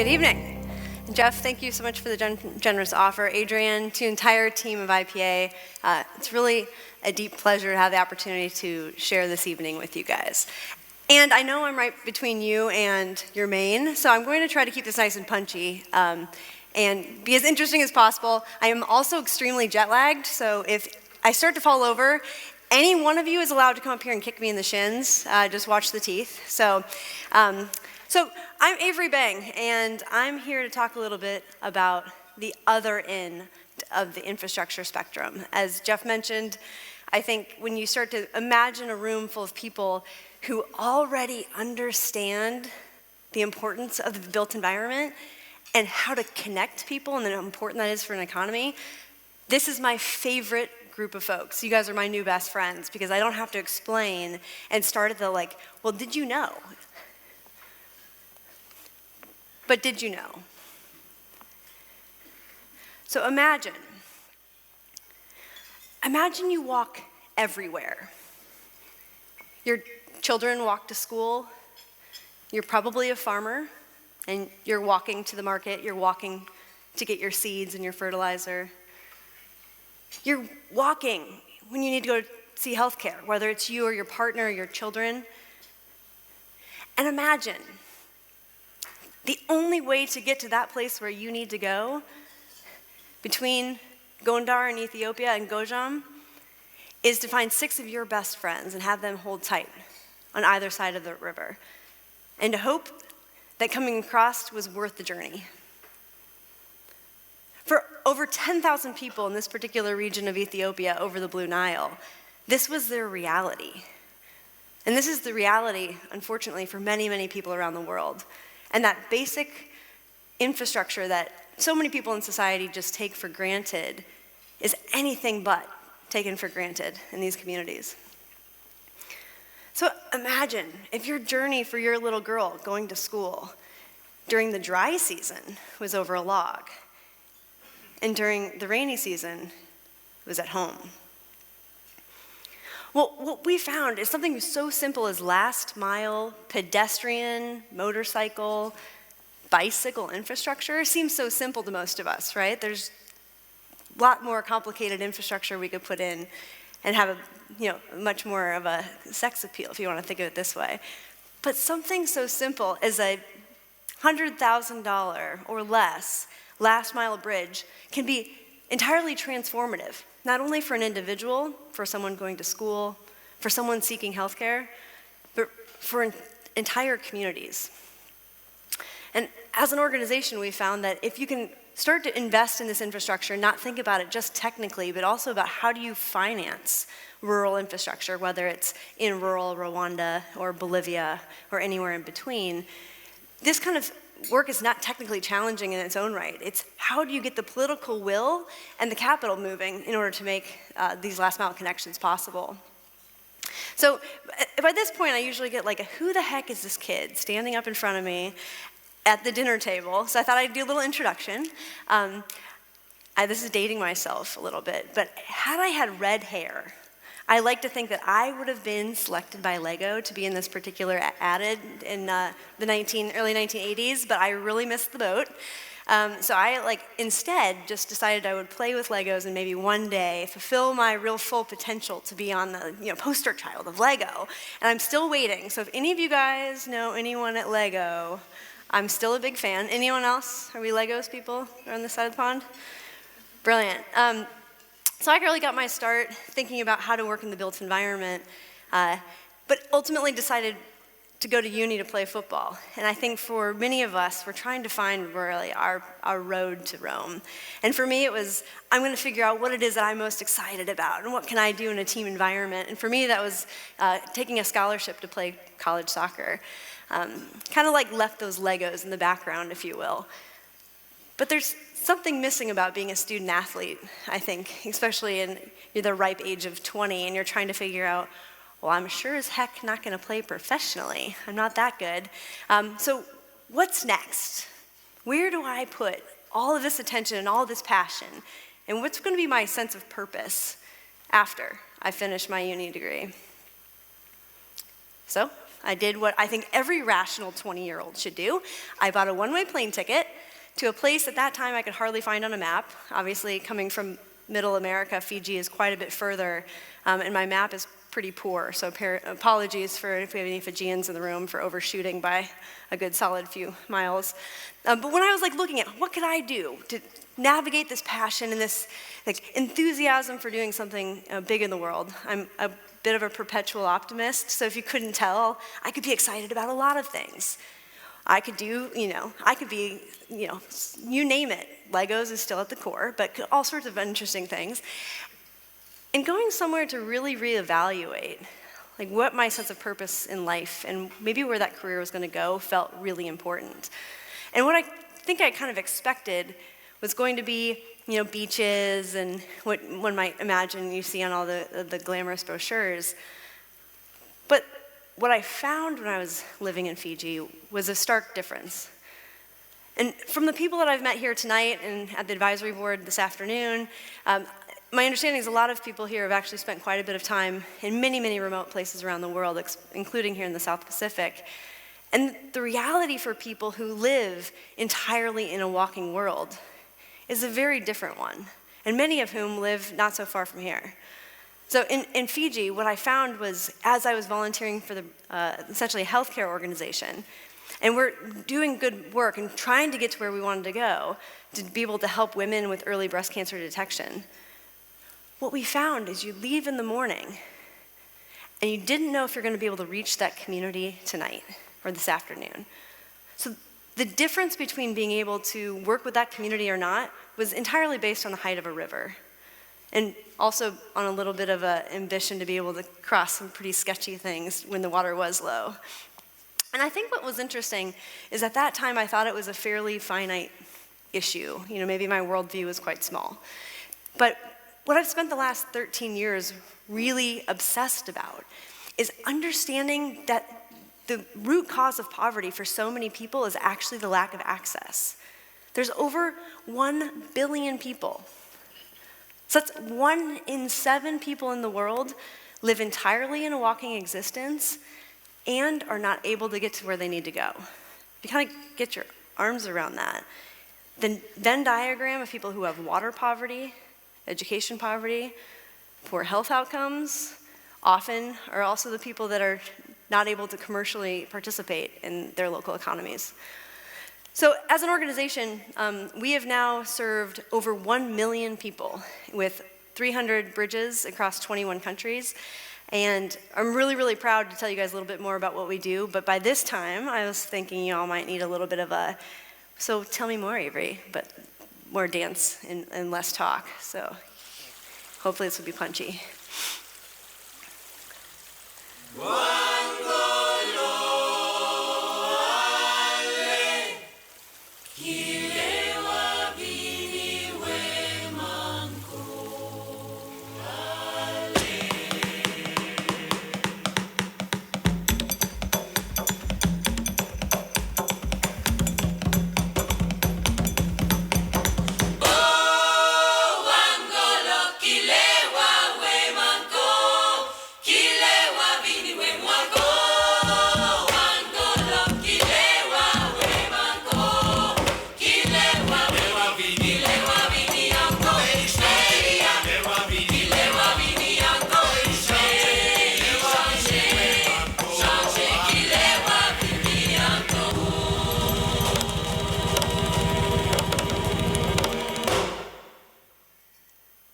Good evening. Jeff, thank you so much for the generous offer. Adrian, to the entire team of IPA, it's really a deep pleasure to have the opportunity to share this evening with you guys. And I know I'm right between you and your main, so I'm going to try to keep this nice and punchy and be as interesting as possible. I am also extremely jet lagged, so if I start to fall over, any one of you is allowed to come up here and kick me in the shins. Just watch the teeth. So I'm Avery Bang, and I'm here to talk a little bit about the other end of the infrastructure spectrum. As Jeff mentioned, I think when you start to imagine a room full of people who already understand the importance of the built environment and how to connect people and how important that is for an economy, this is my favorite group of folks. You guys are my new best friends because I don't have to explain and start at the well, did you know? But did you know? So imagine you walk everywhere. Your children walk to school. You're probably a farmer, and you're walking to the market. You're walking to get your seeds and your fertilizer. You're walking when you need to go see healthcare, whether it's you or your partner or your children. And imagine the only way to get to that place where you need to go between Gondar in Ethiopia and Gojam is to find 6 of your best friends and have them hold tight on either side of the river, and to hope that coming across was worth the journey. For over 10,000 people in this particular region of Ethiopia over the Blue Nile, this was their reality. And this is the reality, unfortunately, for many, many people around the world. And that basic infrastructure that so many people in society just take for granted is anything but taken for granted in these communities. So imagine if your journey for your little girl going to school during the dry season was over a log, and during the rainy season was at home. Well, what we found is something so simple as last mile, pedestrian, motorcycle, bicycle infrastructure seems so simple to most of us, right? There's a lot more complicated infrastructure we could put in and have much more of a sex appeal, if you want to think of it this way. But something so simple as a $100,000 or less last mile bridge can be entirely transformative, not only for an individual, for someone going to school, for someone seeking healthcare, but for entire communities. And as an organization, we found that if you can start to invest in this infrastructure, not think about it just technically, but also about how do you finance rural infrastructure, whether it's in rural Rwanda or Bolivia or anywhere in between, this kind of work is not technically challenging in its own right. It's how do you get the political will and the capital moving in order to make these last mile connections possible. So by this point, I usually get who the heck is this kid standing up in front of me at the dinner table? So I thought I'd do a little introduction. This is dating myself a little bit, but had I had red hair, I like to think that I would have been selected by Lego to be in this particular ad in the early 1980s, but I really missed the boat. So I instead just decided I would play with Legos and maybe one day fulfill my real full potential to be on the poster child of Lego. And I'm still waiting. So if any of you guys know anyone at Lego, I'm still a big fan. Anyone else? Are we Legos people on this side of the pond? Brilliant. So I really got my start thinking about how to work in the built environment, but ultimately decided to go to uni to play football. And I think for many of us, we're trying to find really our road to Rome. And for me, it was, I'm going to figure out what it is that I'm most excited about and what can I do in a team environment. And for me, that was taking a scholarship to play college soccer. Kind of left those Legos in the background, if you will. But there's something missing about being a student athlete, I think, especially in the ripe age of 20 and you're trying to figure out, well, I'm sure as heck not going to play professionally. I'm not that good. So what's next? Where do I put all of this attention and all this passion? And what's going to be my sense of purpose after I finish my uni degree? So I did what I think every rational 20-year-old should do. I bought a one-way plane ticket to a place at that time I could hardly find on a map. Obviously, coming from middle America, Fiji is quite a bit further, and my map is pretty poor, so apologies for if we have any Fijians in the room for overshooting by a good solid few miles. But when I was looking at what could I do to navigate this passion and this enthusiasm for doing something big in the world, I'm a bit of a perpetual optimist, so if you couldn't tell, I could be excited about a lot of things. I could do, I could be, you name it. Legos is still at the core, but all sorts of interesting things. And going somewhere to really reevaluate, what my sense of purpose in life and maybe where that career was going to go felt really important. And what I think I kind of expected was going to be, beaches and what one might imagine you see on all the glamorous brochures. But what I found when I was living in Fiji was a stark difference. And from the people that I've met here tonight and at the advisory board this afternoon, my understanding is a lot of people here have actually spent quite a bit of time in many, many remote places around the world, including here in the South Pacific. And the reality for people who live entirely in a walking world is a very different one, and many of whom live not so far from here. So in Fiji, what I found was, as I was volunteering for the essentially a healthcare organization, and we're doing good work and trying to get to where we wanted to go, to be able to help women with early breast cancer detection, what we found is you leave in the morning, and you didn't know if you're going to be able to reach that community tonight or this afternoon. So the difference between being able to work with that community or not was entirely based on the height of a river, and also on a little bit of an ambition to be able to cross some pretty sketchy things when the water was low. And I think what was interesting is at that time I thought it was a fairly finite issue. Maybe my worldview was quite small. But what I've spent the last 13 years really obsessed about is understanding that the root cause of poverty for so many people is actually the lack of access. There's over 1 billion people. So that's 1 in 7 people in the world live entirely in a walking existence and are not able to get to where they need to go. If you kind of get your arms around that, the Venn diagram of people who have water poverty, education poverty, poor health outcomes, often are also the people that are not able to commercially participate in their local economies. So as an organization, we have now served over 1 million people with 300 bridges across 21 countries. And I'm really, really proud to tell you guys a little bit more about what we do. But by this time, I was thinking you all might need a little bit of a, so tell me more, Avery, but more dance and less talk. So hopefully this will be punchy.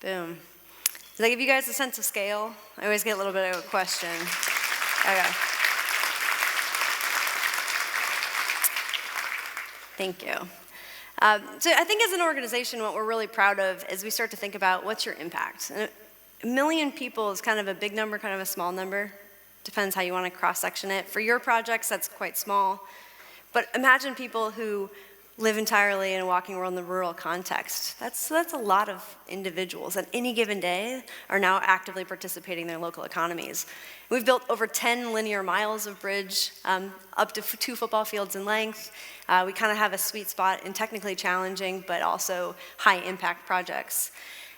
Boom. Does that give you guys a sense of scale? I always get a little bit of a question. Okay. Thank you. So I think as an organization, what we're really proud of is we start to think about what's your impact. And 1 million people is kind of a big number, kind of a small number. Depends how you want to cross-section it. For your projects, that's quite small. But imagine people who live entirely in a walking world in the rural context. That's a lot of individuals at any given day are now actively participating in their local economies. We've built over 10 linear miles of bridge, up to 2 football fields in length. We kind of have a sweet spot in technically challenging but also high impact projects.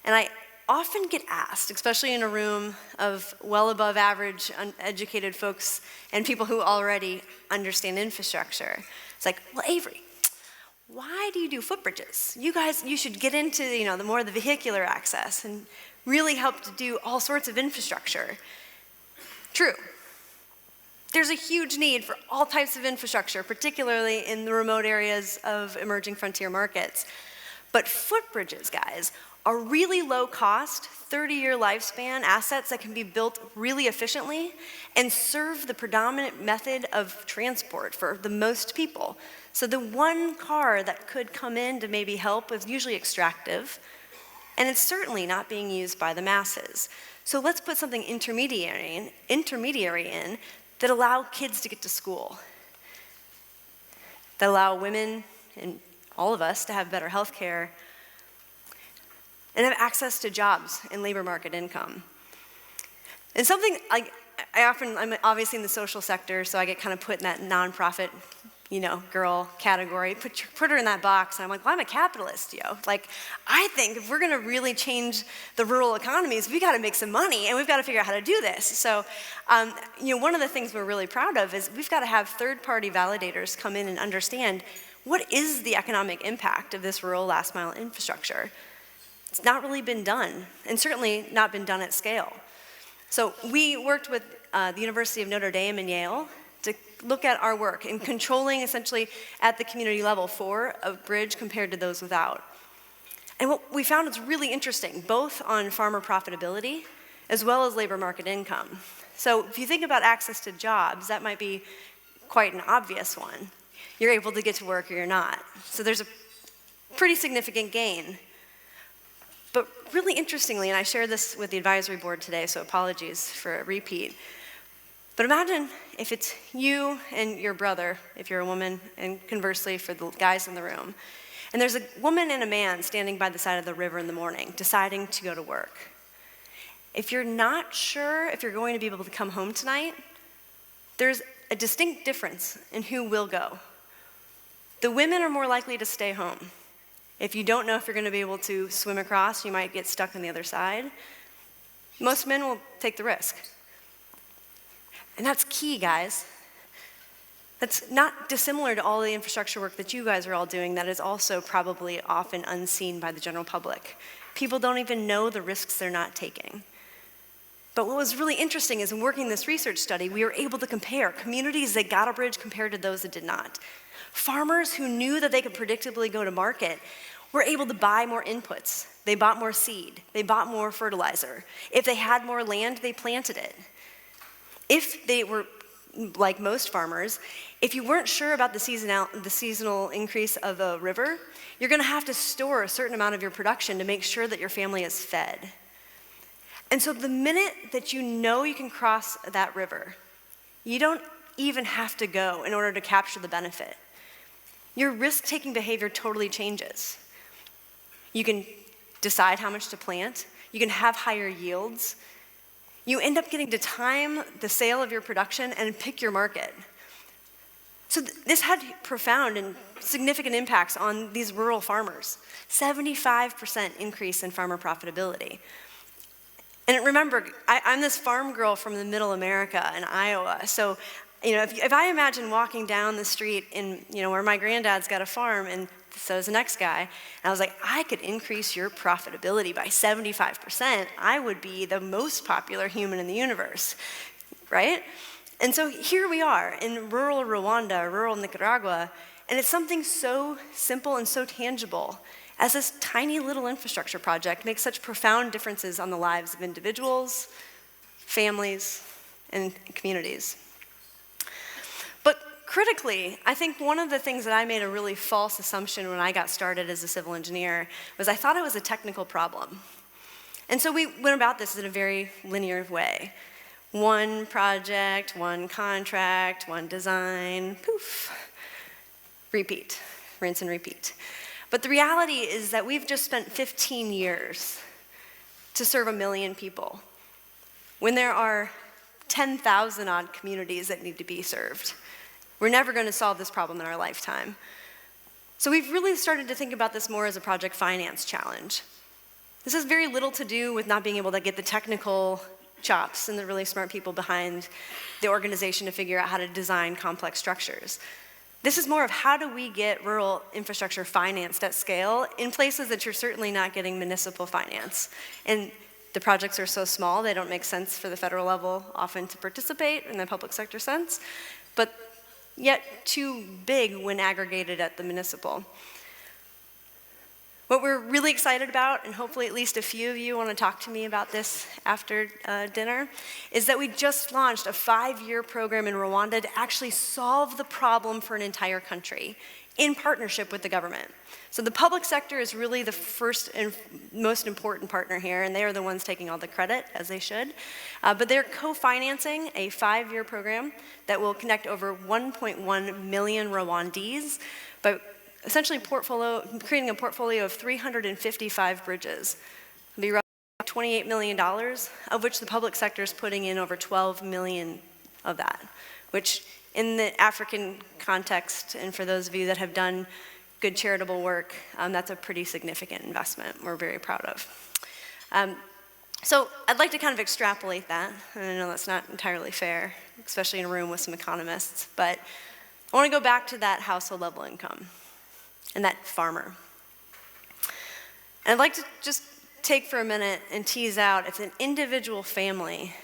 And I often get asked, especially in a room of well above average uneducated folks and people who already understand infrastructure. It's like, well, Avery, why do you do footbridges? You guys, you should get into the more of the vehicular access and really help to do all sorts of infrastructure. True. There's a huge need for all types of infrastructure, particularly in the remote areas of emerging frontier markets. But footbridges, guys, are really low cost, 30-year lifespan assets that can be built really efficiently and serve the predominant method of transport for the most people. So the one car that could come in to maybe help is usually extractive, and it's certainly not being used by the masses. So let's put something intermediary in that allow kids to get to school, that allow women and all of us to have better health care and have access to jobs and labor market income. And something I'm obviously in the social sector, so I get kind of put in that nonprofit, girl category. Put her in that box, and I'm like, well, I'm a capitalist, Like, I think if we're gonna really change the rural economies, we gotta make some money, and we've gotta figure out how to do this. So, one of the things we're really proud of is we've gotta have third-party validators come in and understand what is the economic impact of this rural last-mile infrastructure. It's not really been done, and certainly not been done at scale. So we worked with the University of Notre Dame and Yale to look at our work in controlling essentially at the community level for a bridge compared to those without. And what we found is really interesting, both on farmer profitability as well as labor market income. So if you think about access to jobs, that might be quite an obvious one. You're able to get to work or you're not. So there's a pretty significant gain. But really interestingly, and I shared this with the advisory board today, so apologies for a repeat, but imagine if it's you and your brother, if you're a woman, and conversely for the guys in the room, and there's a woman and a man standing by the side of the river in the morning, deciding to go to work. If you're not sure if you're going to be able to come home tonight, there's a distinct difference in who will go. The women are more likely to stay home. If you don't know if you're going to be able to swim across, you might get stuck on the other side. Most men will take the risk. And that's key, guys. That's not dissimilar to all the infrastructure work that you guys are all doing that is also probably often unseen by the general public. People don't even know the risks they're not taking. But what was really interesting is in working this research study, we were able to compare communities that got a bridge compared to those that did not. Farmers who knew that they could predictably go to market were able to buy more inputs. They bought more seed. They bought more fertilizer. If they had more land, they planted it. If they were, like most farmers, if you weren't sure about the seasonal increase of a river, you're gonna have to store a certain amount of your production to make sure that your family is fed. And so the minute that you know you can cross that river, you don't even have to go in order to capture the benefit. Your risk-taking behavior totally changes. You can decide how much to plant. You can have higher yields. You end up getting to time the sale of your production and pick your market. So this had profound and significant impacts on these rural farmers. 75% increase in farmer profitability. And remember, I'm this farm girl from the middle America in Iowa. So, if I imagine walking down the street in, where my granddad's got a farm, and so is the next guy, and I was like, I could increase your profitability by 75%. I would be the most popular human in the universe, right? And so here we are in rural Rwanda, rural Nicaragua, and it's something so simple and so tangible as this tiny little infrastructure project makes such profound differences on the lives of individuals, families, and communities. But critically, I think one of the things that I made a really false assumption when I got started as a civil engineer was I thought it was a technical problem. And so we went about this in a very linear way. One project, one contract, one design, poof, repeat, rinse and repeat. But the reality is that we've just spent 15 years to serve 1 million people when there are 10,000 odd communities that need to be served. We're never going to solve this problem in our lifetime. So we've really started to think about this more as a project finance challenge. This has very little to do with not being able to get the technical chops and the really smart people behind the organization to figure out how to design complex structures. This is more of how do we get rural infrastructure financed at scale in places that you're certainly not getting municipal finance. And the projects are so small, they don't make sense for the federal level often to participate in the public sector sense, but yet too big when aggregated at the municipal. What we're really excited about, and hopefully at least a few of you want to talk to me about this after dinner, is that we just launched a 5-year program in Rwanda to actually solve the problem for an entire country in partnership with the government. So the public sector is really the first and most important partner here, and they are the ones taking all the credit, as they should. But they're co-financing a 5-year program that will connect over 1.1 million Rwandese by essentially creating a portfolio of 355 bridges. It'll be roughly $28 million, of which the public sector is putting in over 12 million of that, which in the African context, and for those of you that have done good charitable work, that's a pretty significant investment we're very proud of. So I'd like to kind of extrapolate that, and I know that's not entirely fair, especially in a room with some economists, but I want to go back to that household level income and that farmer. And I'd like to just take for a minute and tease out if an individual family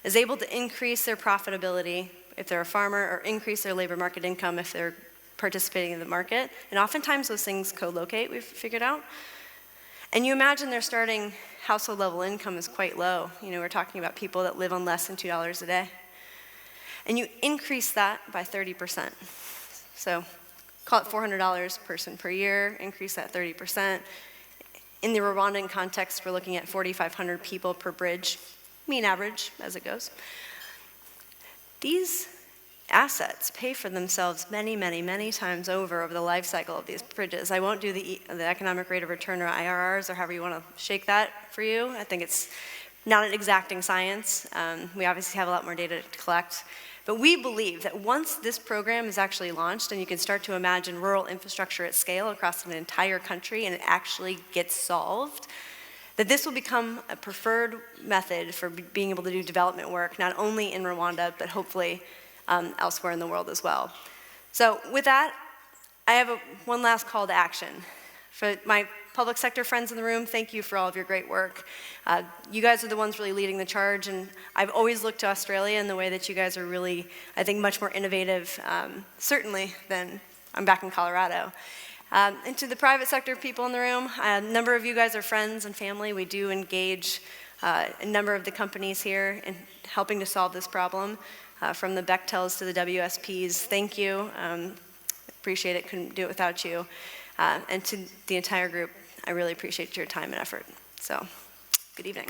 is able to increase their profitability if they're a farmer, or increase their labor market income if they're participating in the market, and oftentimes those things co-locate, we've figured out. And you imagine their starting household level income is quite low. You know, we're talking about people that live on less than $2 a day. And you increase that by 30%. So call it $400 person per year, increase that 30%. In the Rwandan context, we're looking at 4,500 people per bridge, mean average as it goes. These assets pay for themselves many, many, many times over the life cycle of these bridges. I won't do the economic rate of return, or IRRs, or however you want to shake that for you. I think it's not an exacting science. We obviously have a lot more data to collect. But we believe that once this program is actually launched and you can start to imagine rural infrastructure at scale across an entire country and it actually gets solved, that this will become a preferred method for being able to do development work, not only in Rwanda, but hopefully elsewhere in the world as well. So with that, I have one last call to action. For my public sector friends in the room, thank you for all of your great work. You guys are the ones really leading the charge, and I've always looked to Australia in the way that you guys are really, I think, much more innovative, certainly than I'm back in Colorado. And to the private sector people in the room, a number of you guys are friends and family. We do engage a number of the companies here in helping to solve this problem, from the Bechtels to the WSPs. Thank you. Appreciate it. Couldn't do it without you. And to the entire group, I really appreciate your time and effort. So, good evening.